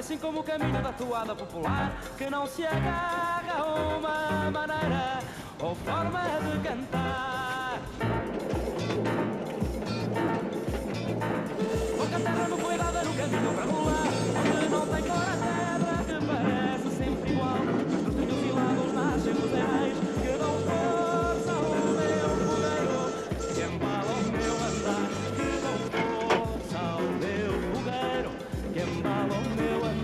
assim como o caminho da toada popular, que não se agarra a uma maneira ou forma de cantar. Porque a terra não foi dada no caminho para rolar, onde não tem cor a terra que parece sempre igual, mas dos trilhos e lagos nascem os reais que dão força ao meu fogueiro, que embala o meu andar, que dão força ao meu fogueiro, que embala o meu andar.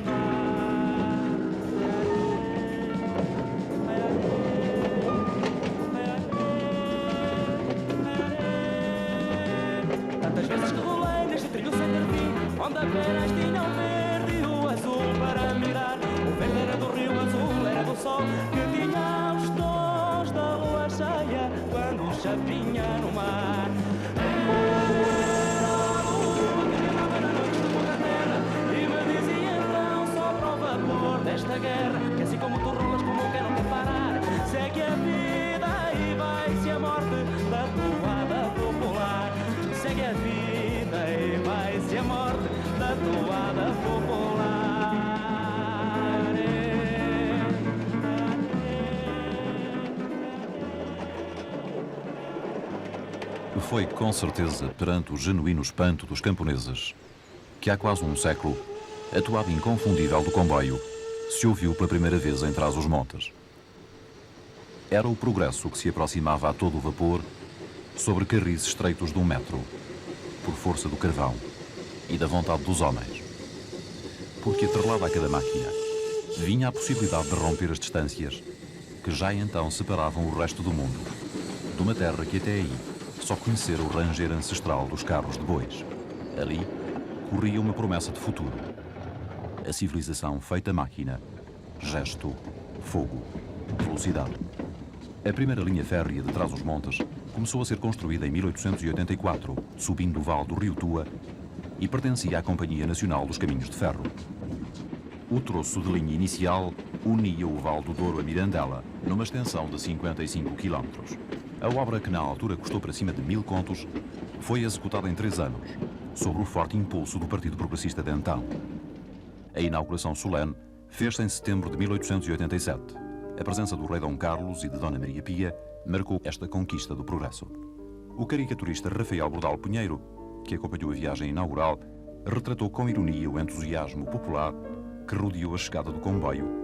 Tantas vezes que rolei neste trilho sem ter fim, onde apenas tinha o verde e o azul para mirar. O verde era do rio, o azul era do sol, que tinha os tons da lua cheia quando chapinha no mar. Era a lua que brilhava na noite de pouca terra e me dizia então só para o vapor desta guerra, que assim como tu rolas como quem não quer parar, segue a vida e vai-se a morte da toada popular. Segue a vida e vai-se a morte da toada popular. Foi com certeza perante o genuíno espanto dos camponeses que há quase um século a toada inconfundível do comboio se ouviu pela primeira vez em Trás-os-Montes. Era o progresso que se aproximava a todo o vapor sobre carris estreitos de 1 metro, por força do carvão e da vontade dos homens. Porque atrelada a cada máquina vinha a possibilidade de romper as distâncias que já então separavam o resto do mundo, de uma terra que até aí só conhecera o ranger ancestral dos carros de bois. Ali corria uma promessa de futuro. A civilização feita máquina, gesto, fogo, velocidade. A primeira linha férrea de Trás-os-Montes começou a ser construída em 1884, subindo o vale do Rio Tua, e pertencia à Companhia Nacional dos Caminhos de Ferro. O troço de linha inicial unia o Vale do Douro a Mirandela, numa extensão de 55 km. A obra, que na altura custou para cima de 1000 contos, foi executada em 3 anos, sob o forte impulso do Partido Progressista de então. A inauguração solene fez-se em setembro de 1887. A presença do rei Dom Carlos e de Dona Maria Pia marcou esta conquista do progresso. O caricaturista Rafael Bordal Pinheiro, que acompanhou a viagem inaugural, retratou com ironia o entusiasmo popular que rodeou a chegada do comboio.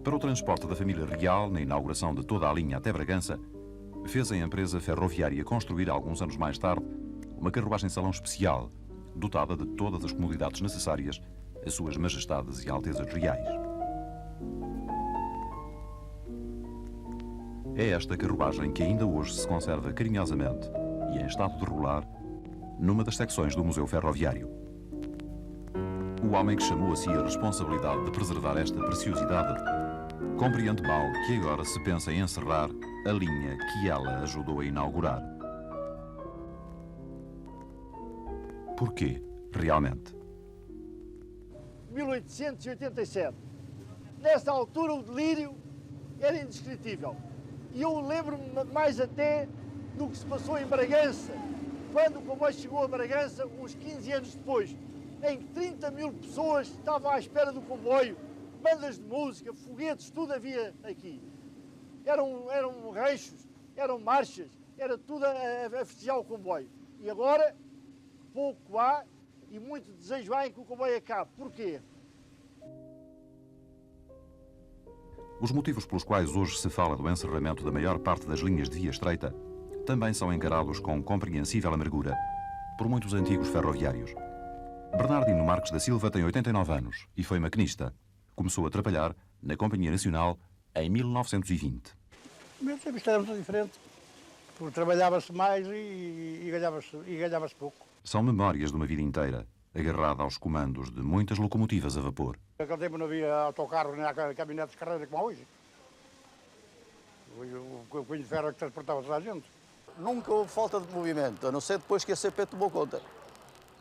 Para o transporte da família real, na inauguração de toda a linha até Bragança, fez a empresa ferroviária construir, alguns anos mais tarde, uma carruagem-salão especial, dotada de todas as comodidades necessárias às suas majestades e altezas reais. É esta carruagem que ainda hoje se conserva carinhosamente e em estado de rolar numa das secções do Museu Ferroviário. O homem que chamou a si a responsabilidade de preservar esta preciosidade compreende mal que agora se pensa em encerrar a linha que ela ajudou a inaugurar. Porquê, realmente? 1887. Nessa altura o delírio era indescritível. E eu lembro-me mais até do que se passou em Bragança, quando o comboio chegou a Bragança, uns 15 anos depois, em que 30 mil pessoas estavam à espera do comboio, bandas de música, foguetes, tudo havia aqui. Eram ranchos, eram marchas, era tudo a festejar o comboio. E agora, pouco há e muito desejo há em que o comboio acabe. Porquê? Os motivos pelos quais hoje se fala do encerramento da maior parte das linhas de via estreita também são encarados com compreensível amargura por muitos antigos ferroviários. Bernardino Marques da Silva tem 89 anos e foi maquinista. Começou a trabalhar na Companhia Nacional em 1920. Meu serviço era muito diferente, porque trabalhava-se mais e ganhava-se pouco. São memórias de uma vida inteira, agarrada aos comandos de muitas locomotivas a vapor. Naquele tempo não havia autocarros nem caminhonetes de carreira como há hoje. O cunho de ferro é que transportava toda a gente. Nunca houve falta de movimento, a não ser depois que a CP tomou conta.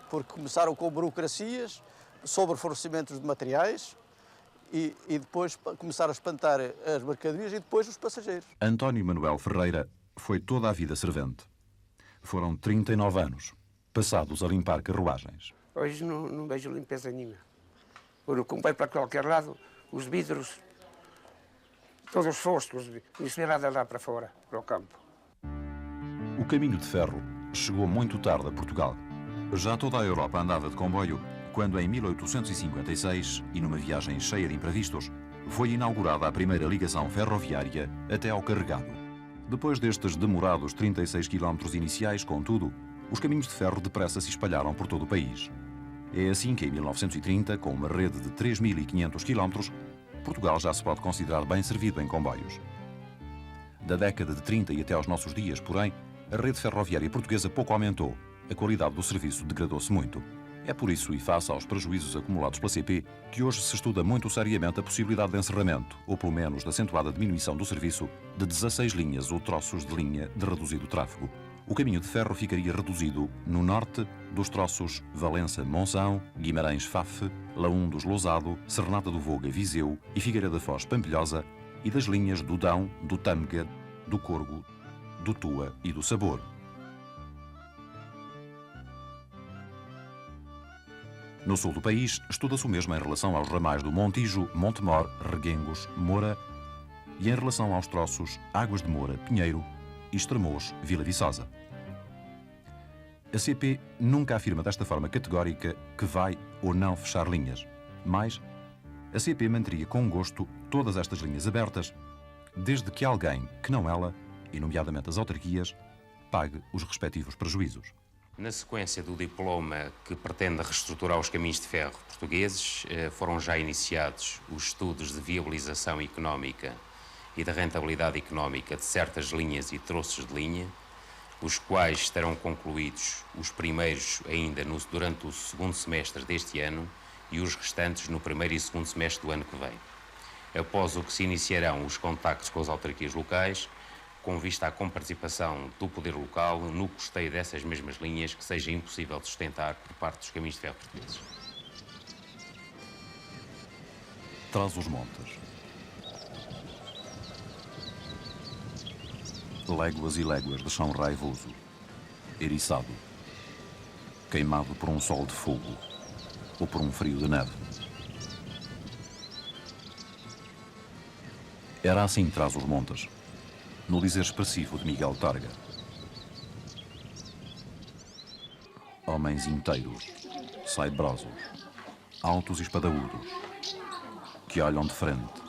Porque começaram com burocracias sobre fornecimentos de materiais e depois começaram a espantar as mercadorias e depois os passageiros. António Manuel Ferreira foi toda a vida servente. Foram 39 anos, passados a limpar carruagens. Hoje não vejo limpeza nenhuma. Como vai para qualquer lado, os vidros, todos foscos, não se vê nada lá para fora, para o campo. O caminho de ferro chegou muito tarde a Portugal. Já toda a Europa andava de comboio quando, em 1856, e numa viagem cheia de imprevistos, foi inaugurada a primeira ligação ferroviária até ao Carregado. Depois destes demorados 36 quilómetros iniciais, contudo, os caminhos de ferro depressa se espalharam por todo o país. É assim que, em 1930, com uma rede de 3.500 quilómetros, Portugal já se pode considerar bem servido em comboios. Da década de 30 e até aos nossos dias, porém, a rede ferroviária portuguesa pouco aumentou. A qualidade do serviço degradou-se muito. É por isso, e face aos prejuízos acumulados pela CP, que hoje se estuda muito seriamente a possibilidade de encerramento, ou pelo menos de acentuada diminuição do serviço, de 16 linhas ou troços de linha de reduzido tráfego. O caminho de ferro ficaria reduzido no norte dos troços Valença-Monção, Guimarães-Faf, Laundos-Lousado, Cernada do Voga-Viseu e Figueira da Foz-Pampilhosa, e das linhas do Dão, do Tâmega, do Corgo, do Tua e do Sabor. No sul do país, estuda-se o mesmo em relação aos ramais do Montijo, Montemor, Reguengos, Moura e em relação aos troços Águas de Moura, Pinheiro e Estremoz, Vila Viçosa. A CP nunca afirma desta forma categórica que vai ou não fechar linhas, mas a CP manteria com gosto todas estas linhas abertas, desde que alguém que não ela, e nomeadamente as autarquias, pague os respectivos prejuízos. Na sequência do diploma que pretende reestruturar os caminhos de ferro portugueses, foram já iniciados os estudos de viabilização económica e de rentabilidade económica de certas linhas e troços de linha, os quais estarão concluídos os primeiros ainda durante o segundo semestre deste ano e os restantes no primeiro e segundo semestre do ano que vem. Após o que se iniciarão os contactos com as autarquias locais, com vista à comparticipação do poder local no custeio dessas mesmas linhas que seja impossível de sustentar por parte dos caminhos de ferro portugueses. Trás-os-Montes. Léguas e léguas de chão raivoso, eriçado, queimado por um sol de fogo ou por um frio de neve. Era assim Trás-os-Montes, no dizer expressivo de Miguel Targa. Homens inteiros, saibrosos, altos e espadaúdos, que olham de frente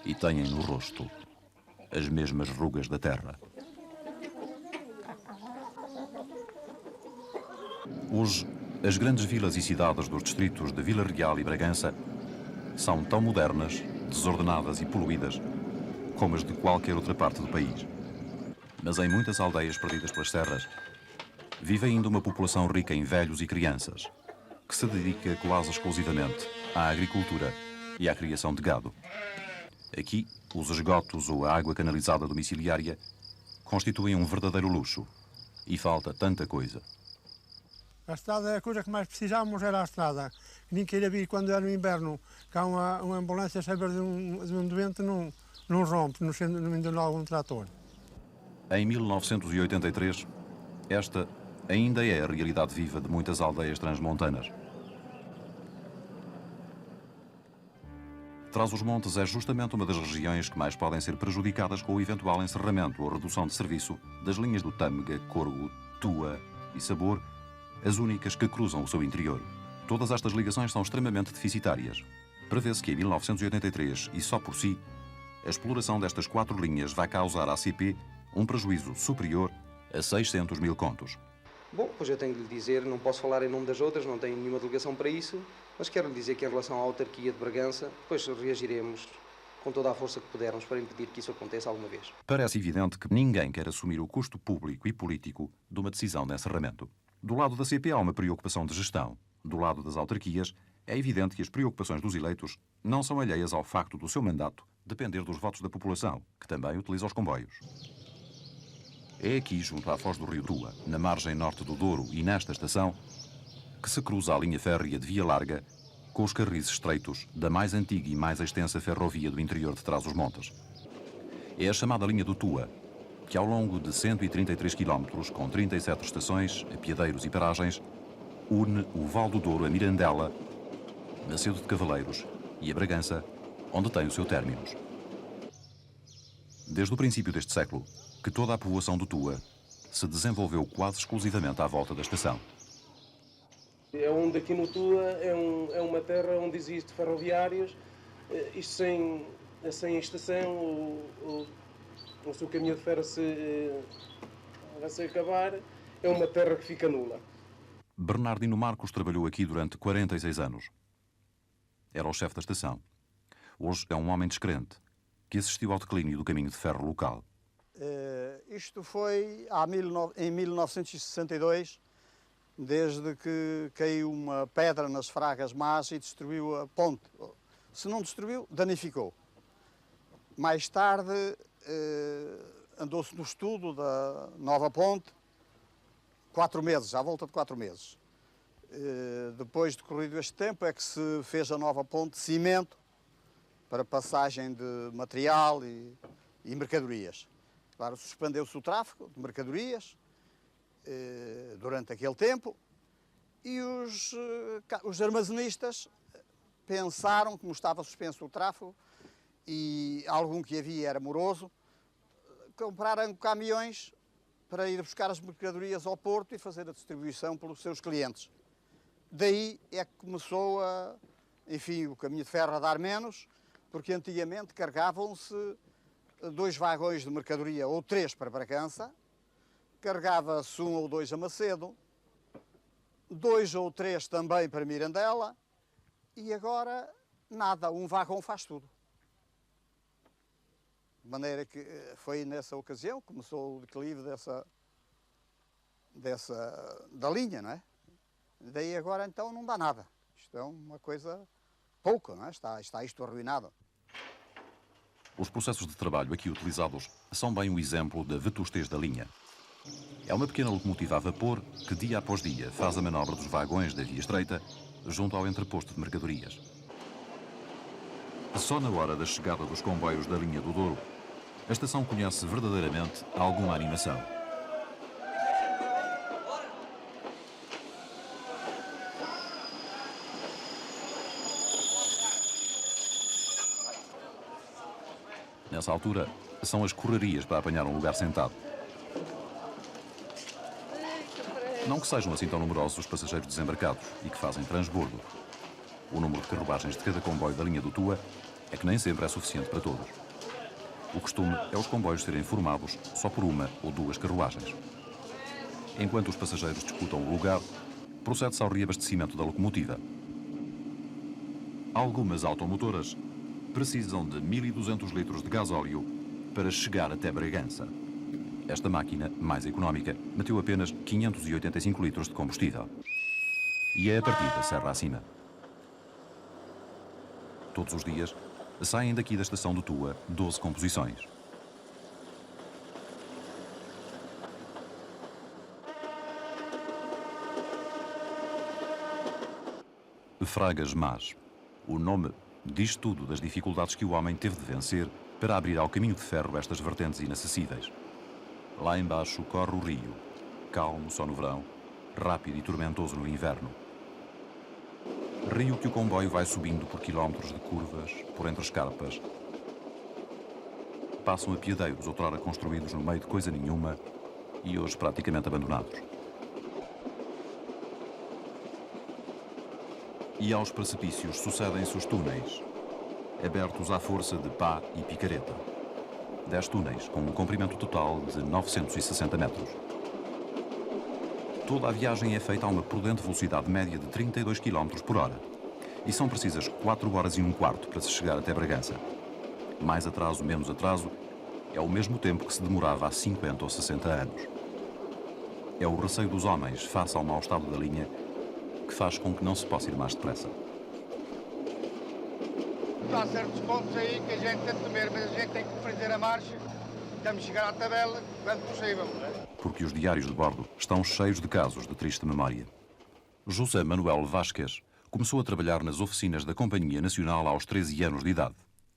e têm no rosto as mesmas rugas da terra. Hoje, as grandes vilas e cidades dos distritos de Vila Real e Bragança são tão modernas, desordenadas e poluídas como as de qualquer outra parte do país. Mas em muitas aldeias perdidas pelas serras, vive ainda uma população rica em velhos e crianças, que se dedica quase exclusivamente à agricultura e à criação de gado. Aqui, os esgotos ou a água canalizada domiciliária constituem um verdadeiro luxo e falta tanta coisa. A estrada, a coisa que mais precisávamos era a estrada. Nem queira vir quando era no inverno, cá uma ambulância saber de um doente não rompe, não indo logo um trator. Em 1983, esta ainda é a realidade viva de muitas aldeias transmontanas. Trás-os-Montes é justamente uma das regiões que mais podem ser prejudicadas com o eventual encerramento ou redução de serviço das linhas do Tâmega, Corgo, Tua e Sabor, as únicas que cruzam o seu interior. Todas estas ligações são extremamente deficitárias. Prevê-se que em 1983, e só por si, a exploração destas 4 linhas vai causar à CP um prejuízo superior a 600 mil contos. Bom, pois eu tenho de lhe dizer, não posso falar em nome das outras, não tenho nenhuma delegação para isso, mas quero lhe dizer que em relação à autarquia de Bragança, pois reagiremos com toda a força que pudermos para impedir que isso aconteça alguma vez. Parece evidente que ninguém quer assumir o custo público e político de uma decisão de encerramento. Do lado da CP há uma preocupação de gestão. Do lado das autarquias, é evidente que as preocupações dos eleitos não são alheias ao facto do seu mandato depender dos votos da população, que também utiliza os comboios. É aqui, junto à foz do rio Tua, na margem norte do Douro e nesta estação, que se cruza a linha férrea de Via Larga com os carris estreitos da mais antiga e mais extensa ferrovia do interior de Trás-os-Montes. É a chamada linha do Tua, que ao longo de 133 quilómetros, com 37 estações, apiadeiros e paragens, une o Val do Douro a Mirandela, Macedo de Cavaleiros e a Bragança, onde tem o seu términus. Desde o princípio deste século, que toda a povoação do Tua se desenvolveu quase exclusivamente à volta da estação. É onde aqui no Tua é uma terra onde existe ferroviárias, isto sem estação, o seu caminho de ferro vai se acabar, é uma terra que fica nula. Bernardino Marcos trabalhou aqui durante 46 anos. Era o chefe da estação. Hoje é um homem descrente, que assistiu ao declínio do caminho de ferro local. Isto foi em 1962, desde que caiu uma pedra nas Fragas Más e destruiu a ponte. Se não destruiu, danificou. Mais tarde andou-se no estudo da nova ponte, 4 meses, à volta de 4 meses. Depois de corrido este tempo é que se fez a nova ponte de cimento para passagem de material e mercadorias. Claro, suspendeu-se o tráfego de mercadorias durante aquele tempo e os armazenistas pensaram, como estava suspenso o tráfego e algum que havia era moroso, compraram caminhões para ir buscar as mercadorias ao porto e fazer a distribuição pelos seus clientes. Daí é que começou o caminho de ferro a dar menos, porque antigamente carregavam-se 2 vagões de mercadoria ou 3 para Bragança, carregava-se 1 ou 2 a Macedo, 2 ou 3 também para Mirandela e agora nada, um vagão faz tudo. De maneira que foi nessa ocasião que começou o declive da linha, não é? Daí agora então não dá nada. Isto é uma coisa pouca, não é? Está isto arruinado. Os processos de trabalho aqui utilizados são bem um exemplo da vetustez da linha. É uma pequena locomotiva a vapor que dia após dia faz a manobra dos vagões da via estreita junto ao entreposto de mercadorias. Só na hora da chegada dos comboios da linha do Douro, a estação conhece verdadeiramente alguma animação. Nessa altura, são as correrias para apanhar um lugar sentado. Não que sejam assim tão numerosos os passageiros desembarcados e que fazem transbordo. O número de carruagens de cada comboio da linha do Tua é que nem sempre é suficiente para todos. O costume é os comboios serem formados só por 1 ou 2 carruagens. Enquanto os passageiros disputam o lugar, procede-se ao reabastecimento da locomotiva. Algumas automotoras precisam de 1.200 litros de gasóleo para chegar até Bragança. Esta máquina, mais económica, meteu apenas 585 litros de combustível. E é a partida serra acima. Todos os dias, saem daqui da estação do Tua 12 composições. Fragas Más. O nome diz tudo das dificuldades que o homem teve de vencer para abrir ao caminho de ferro estas vertentes inacessíveis. Lá embaixo corre o rio, calmo só no verão, rápido e tormentoso no inverno. Rio que o comboio vai subindo por quilómetros de curvas, por entre escarpas. Passam apiadeiros outrora construídos no meio de coisa nenhuma e hoje praticamente abandonados. E aos precipícios sucedem-se os túneis, abertos à força de pá e picareta. 10 túneis com um comprimento total de 960 metros. Toda a viagem é feita a uma prudente velocidade média de 32 km por hora. E são precisas 4 horas e um quarto para se chegar até Bragança. Mais atraso, menos atraso, é o mesmo tempo que se demorava há 50 ou 60 anos. É o receio dos homens face ao mau estado da linha que faz com que não se possa ir mais depressa. Há certos pontos aí que a gente tem de temer, mas a gente tem que fazer a marcha, temos de chegar à tabela quanto possível. Porque os diários de bordo estão cheios de casos de triste memória. José Manuel Vasquez começou a trabalhar nas oficinas da Companhia Nacional aos 13 anos de idade.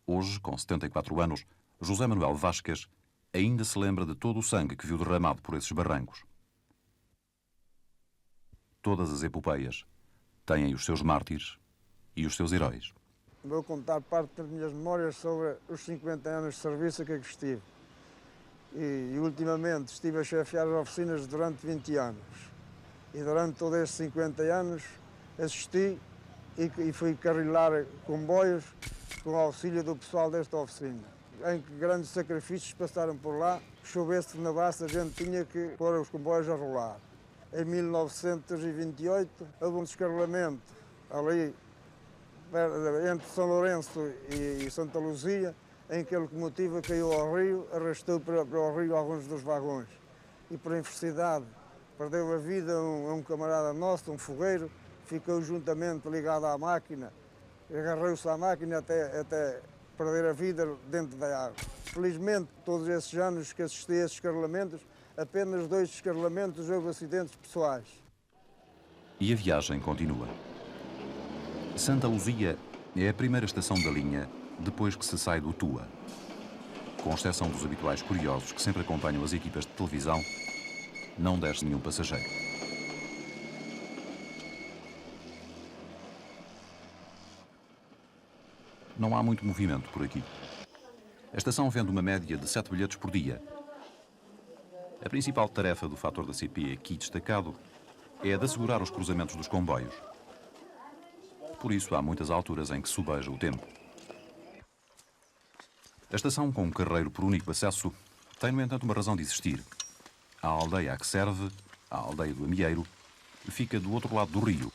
Hoje, com 74 anos, José Manuel Vasquez ainda se lembra de todo o sangue que viu derramado por esses barrancos. Todas as epopeias têm os seus mártires e os seus heróis. Vou contar parte das minhas memórias sobre os 50 anos de serviço que aqui estive. E ultimamente estive a chefiar as oficinas durante 20 anos. E durante todos esses 50 anos assisti e fui carrilar comboios com o auxílio do pessoal desta oficina. Em que grandes sacrifícios passaram por lá, chovesse, nevasse, a gente tinha que pôr os comboios a rolar. Em 1928 houve um descarrilamento ali entre São Lourenço e Santa Luzia, em que a locomotiva caiu ao rio, arrastou para o rio alguns dos vagões. E por infelicidade perdeu a vida um camarada nosso, um fogueiro, ficou juntamente ligado à máquina, agarrou-se à máquina até perder a vida dentro da água. Felizmente, todos esses anos que assisti a esses descarrilamentos, apenas 2 descarrilamentos houve acidentes pessoais. E a viagem continua. Santa Luzia é a primeira estação da linha depois que se sai do Tua. Com exceção dos habituais curiosos que sempre acompanham as equipas de televisão, não desce nenhum passageiro. Não há muito movimento por aqui. A estação vende uma média de 7 bilhetes por dia. A principal tarefa do fator da CP aqui destacado é a de assegurar os cruzamentos dos comboios. Por isso, há muitas alturas em que subeja o tempo. A estação, com um carreiro por único acesso, tem, no entanto, uma razão de existir. A aldeia a que serve, a aldeia do Amieiro, fica do outro lado do rio.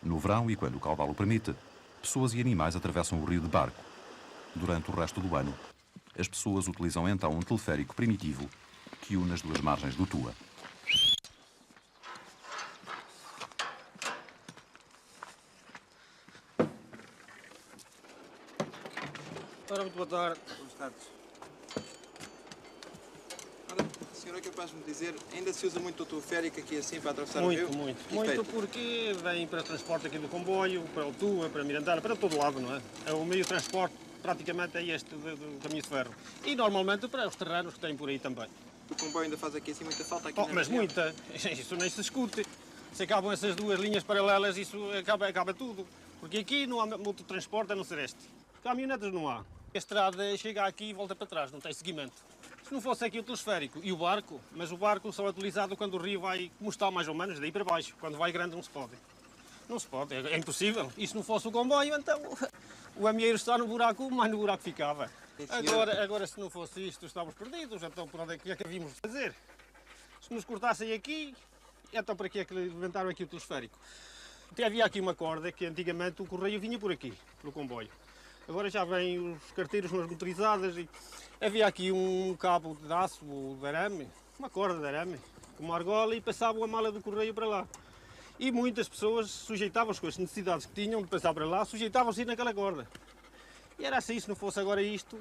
No verão, e quando o caudal o permite, pessoas e animais atravessam o rio de barco. Durante o resto do ano, as pessoas utilizam então um teleférico primitivo que une as duas margens do Tua. Ora, muito boa tarde. Boas tardes. Ora, a senhora é capaz de me dizer, ainda se usa muito o teleférico aqui assim para atravessar o rio? Muito, porque vem para transporte aqui do comboio, para o Tua, para Mirandara, para todo lado, não é? O meio de transporte praticamente é este do caminho de ferro. E normalmente para os terrenos que têm por aí também. O comboio ainda faz aqui assim muita falta aqui mas muita. Isso nem se escute. Se acabam essas duas linhas paralelas, isso acaba tudo. Porque aqui não há muito transporte a não ser este. Caminhonetas não há. A estrada chega aqui e volta para trás, não tem seguimento. Se não fosse aqui o telesférico e o barco, mas o barco só é utilizado quando o rio vai, como está mais ou menos, daí para baixo. Quando vai grande não se pode. Não se pode, é impossível. E se não fosse o comboio, então o Amieiro está no buraco, mais no buraco ficava. Agora se não fosse isto, estávamos perdidos, então por onde é que havíamos de fazer? Se nos cortassem aqui, então para que é que levantaram aqui o telesférico? Até havia aqui uma corda que antigamente o correio vinha por aqui, pelo comboio. Agora já vêm os carteiros nas motorizadas e havia aqui um cabo de aço ou de arame, uma corda de arame, com uma argola e passavam a mala do correio para lá. E muitas pessoas sujeitavam-se com as necessidades que tinham de passar para lá, sujeitavam-se naquela corda. E era assim, se não fosse agora isto...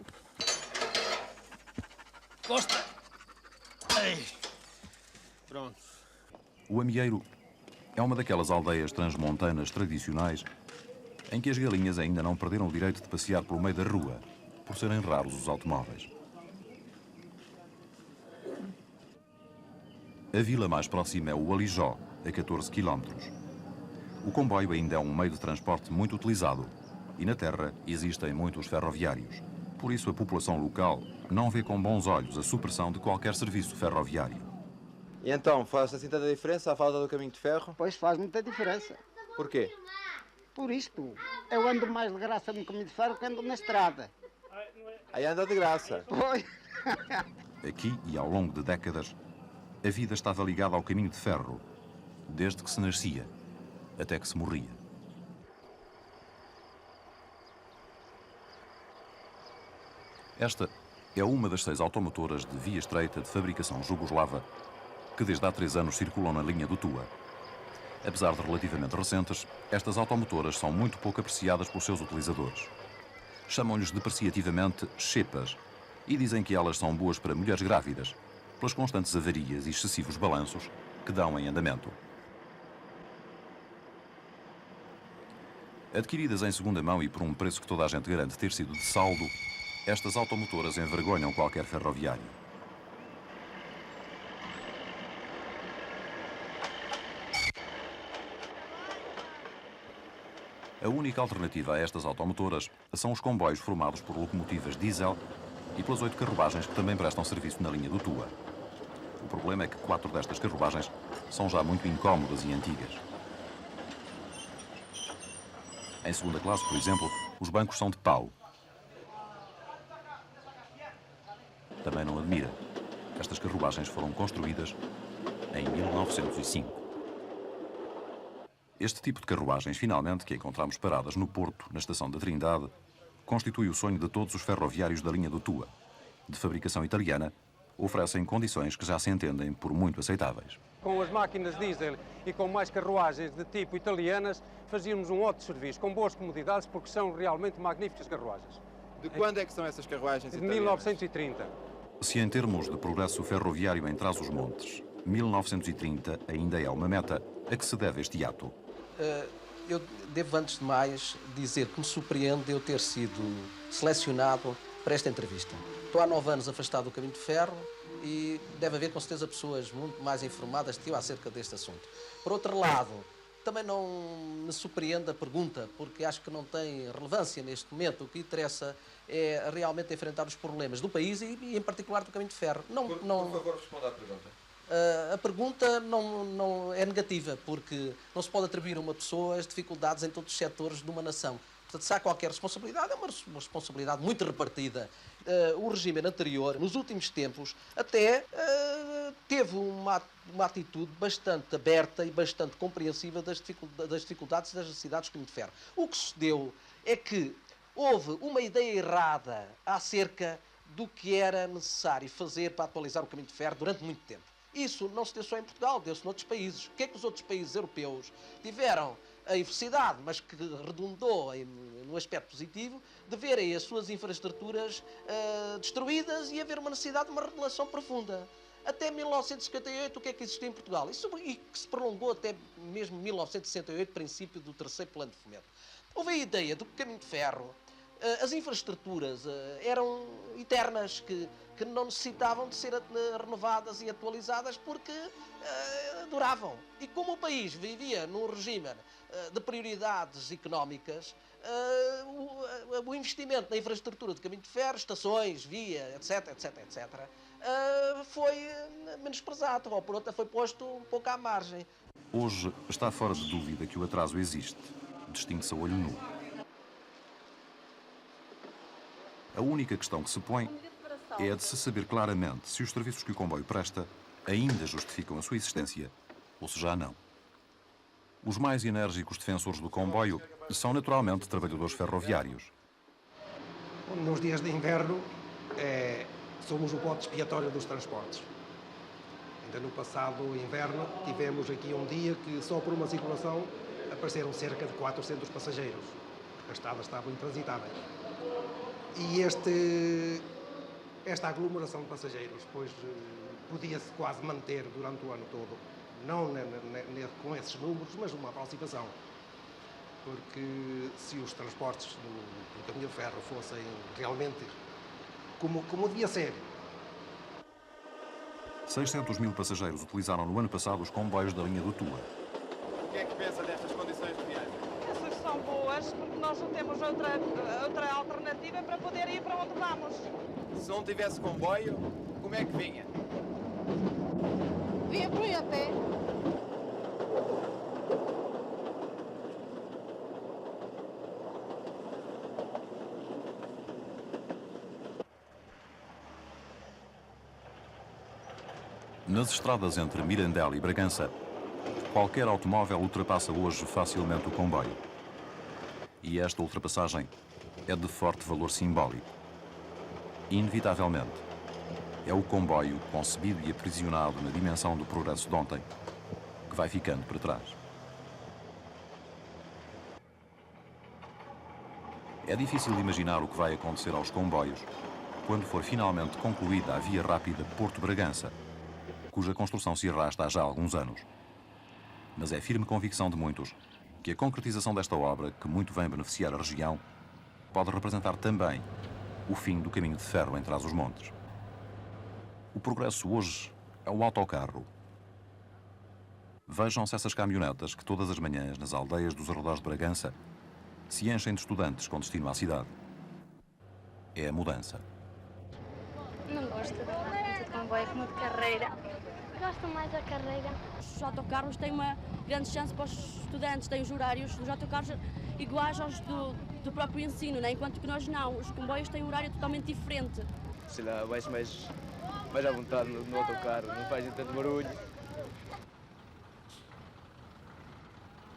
Costa! Ei. Pronto. O Amieiro é uma daquelas aldeias transmontanas tradicionais em que as galinhas ainda não perderam o direito de passear pelo meio da rua, por serem raros os automóveis. A vila mais próxima é o Alijó, a 14 km. O comboio ainda é um meio de transporte muito utilizado e na terra existem muitos ferroviários. Por isso a população local não vê com bons olhos a supressão de qualquer serviço ferroviário. E então, faz assim tanta diferença a falta do caminho de ferro? Pois faz muita diferença. Porquê? Por isto, eu ando mais de graça no caminho de ferro que ando na estrada. Aí anda de graça. Oi. Aqui e ao longo de décadas, a vida estava ligada ao caminho de ferro, desde que se nascia até que se morria. Esta é uma das 6 automotoras de via estreita de fabricação jugoslava que desde há 3 anos circulam na linha do Tua. Apesar de relativamente recentes, estas automotoras são muito pouco apreciadas pelos seus utilizadores. Chamam-lhes depreciativamente chepas e dizem que elas são boas para mulheres grávidas, pelas constantes avarias e excessivos balanços que dão em andamento. Adquiridas em segunda mão e por um preço que toda a gente garante ter sido de saldo, estas automotoras envergonham qualquer ferroviário. A única alternativa a estas automotoras são os comboios formados por locomotivas diesel e pelas 8 carruagens que também prestam serviço na linha do Tua. O problema é que 4 destas carruagens são já muito incómodas e antigas. Em segunda classe, por exemplo, os bancos são de pau. Também não admira. Estas carruagens foram construídas em 1905. Este tipo de carruagens, finalmente, que encontramos paradas no Porto, na estação da Trindade, constitui o sonho de todos os ferroviários da linha do Tua. De fabricação italiana, oferecem condições que já se entendem por muito aceitáveis. Com as máquinas diesel e com mais carruagens de tipo italianas, fazíamos um ótimo serviço, com boas comodidades, porque são realmente magníficas carruagens. De quando é que são essas carruagens italianas? De 1930. Se em termos de progresso ferroviário em Trás-os-Montes, 1930 ainda é uma meta, a que se deve este ato? Eu devo, antes de mais, dizer que me surpreende eu ter sido selecionado para esta entrevista. Estou há 9 anos afastado do caminho de ferro e deve haver, com certeza, pessoas muito mais informadas que eu acerca deste assunto. Por outro lado, também não me surpreende a pergunta, porque acho que não tem relevância neste momento. O que interessa é realmente enfrentar os problemas do país e em particular, do caminho de ferro. Por favor, responda à pergunta. A pergunta não é negativa, porque não se pode atribuir a uma pessoa as dificuldades em todos os setores de uma nação. Portanto, se há qualquer responsabilidade, é uma responsabilidade muito repartida. O regime anterior, nos últimos tempos, até teve uma atitude bastante aberta e bastante compreensiva das dificuldades e das necessidades do caminho de ferro. O que sucedeu é que houve uma ideia errada acerca do que era necessário fazer para atualizar o caminho de ferro durante muito tempo. Isso não se deu só em Portugal, deu-se noutros países. O que é que os outros países europeus tiveram a infelicidade, mas que redundou no aspecto positivo, de verem as suas infraestruturas destruídas e haver uma necessidade de uma remodelação profunda. Até 1958, o que é que existia em Portugal? E que se prolongou até mesmo 1968, princípio do terceiro plano de fomento. Houve a ideia do caminho de ferro. As infraestruturas eram eternas, que não necessitavam de ser renovadas e atualizadas porque duravam. E como o país vivia num regime de prioridades económicas, o investimento na infraestrutura de caminho de ferro, estações, via, etc., foi menosprezado, ou por outra foi posto um pouco à margem. Hoje está fora de dúvida que o atraso existe, distingue-se a olho nu. A única questão que se põe é a de se saber claramente se os serviços que o comboio presta ainda justificam a sua existência ou se já não. Os mais enérgicos defensores do comboio são naturalmente trabalhadores ferroviários. Nos dias de inverno somos o bode expiatório dos transportes. Ainda no passado inverno tivemos aqui um dia que só por uma circulação apareceram cerca de 400 passageiros, porque as estradas estavam intransitáveis. E esta aglomeração de passageiros, pois podia-se quase manter durante o ano todo, não com esses números, mas uma aproximação. Porque se os transportes do caminho de ferro fossem realmente como devia ser. 600 mil passageiros utilizaram no ano passado os comboios da linha do Tua. O que é que pensa destas condições de viagem? Essas são boas, porque nós não temos outra alternativa para poder ir para onde vamos. Se não tivesse comboio, como é que vinha? Vinha por aí a pé. Nas estradas entre Mirandela e Bragança, qualquer automóvel ultrapassa hoje facilmente o comboio. E esta ultrapassagem é de forte valor simbólico. Inevitavelmente, é o comboio concebido e aprisionado na dimensão do progresso de ontem que vai ficando para trás. É difícil imaginar o que vai acontecer aos comboios quando for finalmente concluída a via rápida Porto-Bragança, cuja construção se arrasta há já alguns anos. Mas é firme convicção de muitos que a concretização desta obra, que muito vem beneficiar a região, pode representar também o fim do caminho de ferro em Trás-os-Montes. O progresso hoje é o autocarro. Vejam-se essas caminhonetas que todas as manhãs, nas aldeias dos arredores de Bragança, se enchem de estudantes com destino à cidade. É a mudança. Não gosto de comboio como de carreira. Gosto mais da carreira. Os autocarros têm uma grande chance para os estudantes, têm os horários dos autocarros iguais aos do próprio ensino, né? Enquanto que nós não, os comboios têm um horário totalmente diferente. Sei lá, vais mais à vontade no autocarro, não faz tanto barulho.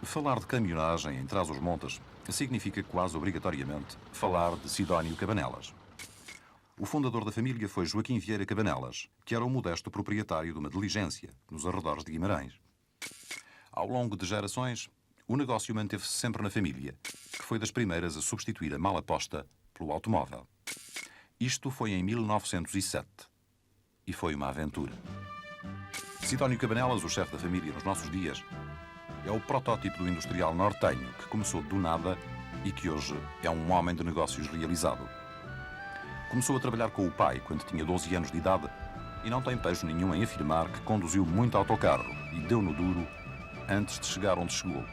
Falar de caminhonagem em Trás-os-Montes significa quase obrigatoriamente falar de Sidónio Cabanelas. O fundador da família foi Joaquim Vieira Cabanelas, que era o modesto proprietário de uma diligência nos arredores de Guimarães. Ao longo de gerações, o negócio manteve-se sempre na família, que foi das primeiras a substituir a mala posta pelo automóvel. Isto foi em 1907 e foi uma aventura. Sidónio Cabanelas, o chefe da família nos nossos dias, é o protótipo do industrial nortenho que começou do nada e que hoje é um homem de negócios realizado. Começou a trabalhar com o pai quando tinha 12 anos de idade e não tem pejo nenhum em afirmar que conduziu muito autocarro e deu no duro antes de chegar onde chegou.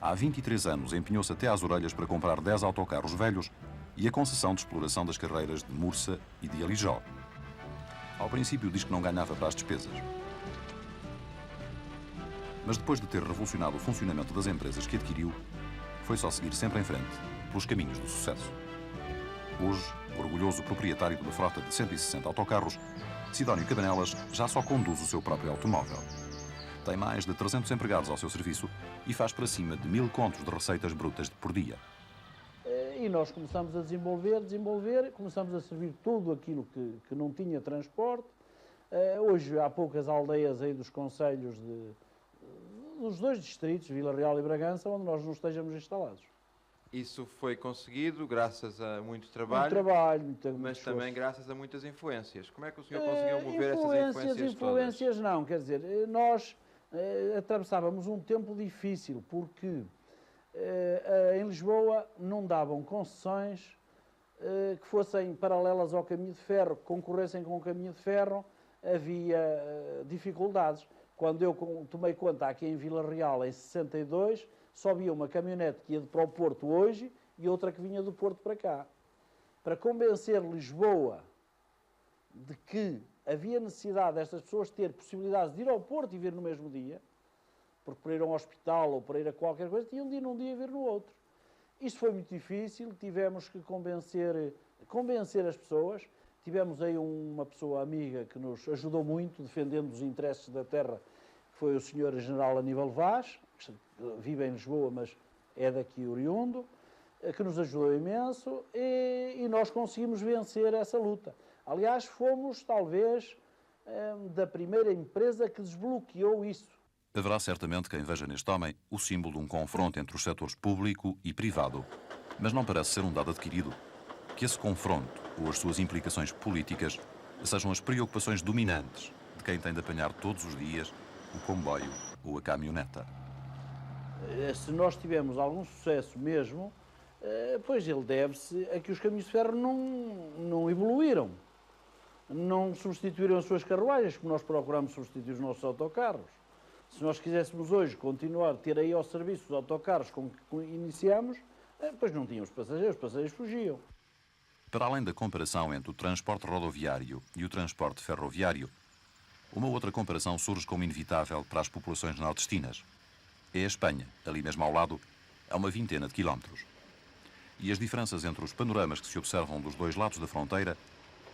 Há 23 anos empenhou-se até às orelhas para comprar 10 autocarros velhos e a concessão de exploração das carreiras de Mursa e de Alijó. Ao princípio diz que não ganhava para as despesas. Mas depois de ter revolucionado o funcionamento das empresas que adquiriu, foi só seguir sempre em frente, pelos caminhos do sucesso. Hoje, orgulhoso proprietário de uma frota de 160 autocarros, Sidónio Cabanelas já só conduz o seu próprio automóvel. Tem mais de 300 empregados ao seu serviço e faz para cima de 1000 contos de receitas brutas por dia. E nós começamos a desenvolver, começamos a servir tudo aquilo que não tinha transporte. Hoje há poucas aldeias aí dos concelhos dos dois distritos, Vila Real e Bragança, onde nós não estejamos instalados. Isso foi conseguido graças a muito trabalho, mas também graças a muitas influências. Como é que o senhor conseguiu mover essas influências todas? Influências não, quer dizer, nós atravessávamos um tempo difícil, porque em Lisboa não davam concessões que fossem paralelas ao caminho de ferro, que concorressem com o caminho de ferro, havia dificuldades. Quando eu tomei conta aqui em Vila Real, em 62, só havia uma caminhonete que ia para o Porto hoje e outra que vinha do Porto para cá. Para convencer Lisboa de que havia necessidade destas pessoas ter possibilidade de ir ao Porto e vir no mesmo dia, porque para ir a um hospital ou para ir a qualquer coisa, tinham de ir num dia e vir no outro. Isto foi muito difícil, tivemos que convencer as pessoas. Tivemos aí uma pessoa amiga que nos ajudou muito, defendendo os interesses da terra, que foi o Sr. General Aníbal Vaz, que vive em Lisboa, mas é daqui oriundo, que nos ajudou imenso e nós conseguimos vencer essa luta. Aliás, fomos, talvez, da primeira empresa que desbloqueou isso. Haverá certamente quem veja neste homem o símbolo de um confronto entre os setores público e privado, mas não parece ser um dado adquirido que esse confronto ou as suas implicações políticas sejam as preocupações dominantes de quem tem de apanhar todos os dias o comboio ou a caminhoneta. Se nós tivermos algum sucesso mesmo, pois ele deve-se a que os caminhos de ferro não evoluíram, não substituíram as suas carruagens, como nós procuramos substituir os nossos autocarros. Se nós quiséssemos hoje continuar a ter aí ao serviço os autocarros com que iniciamos, pois não tínhamos passageiros, os passageiros fugiam. Para além da comparação entre o transporte rodoviário e o transporte ferroviário, uma outra comparação surge como inevitável para as populações nordestinas. É a Espanha, ali mesmo ao lado, a uma vintena de quilómetros. E as diferenças entre os panoramas que se observam dos dois lados da fronteira,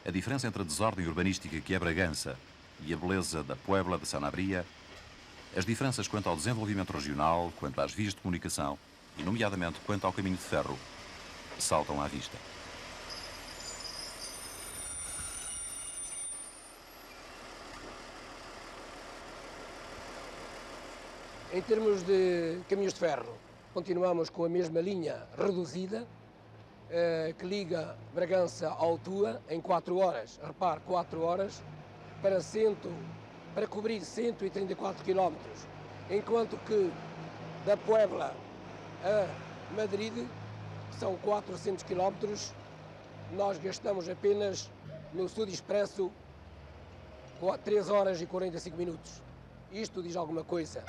a diferença entre a desordem urbanística que é Bragança e a beleza da Puebla de Sanabria, as diferenças quanto ao desenvolvimento regional, quanto às vias de comunicação e, nomeadamente, quanto ao caminho de ferro, saltam à vista. Em termos de caminhos de ferro, continuamos com a mesma linha reduzida, que liga Bragança a Altua em 4 horas, repare, 4 horas, para cobrir 134 km, enquanto que da Puebla a Madrid, que são 400 km, nós gastamos apenas no Sud Expresso 3 horas e 45 minutos. Isto diz alguma coisa.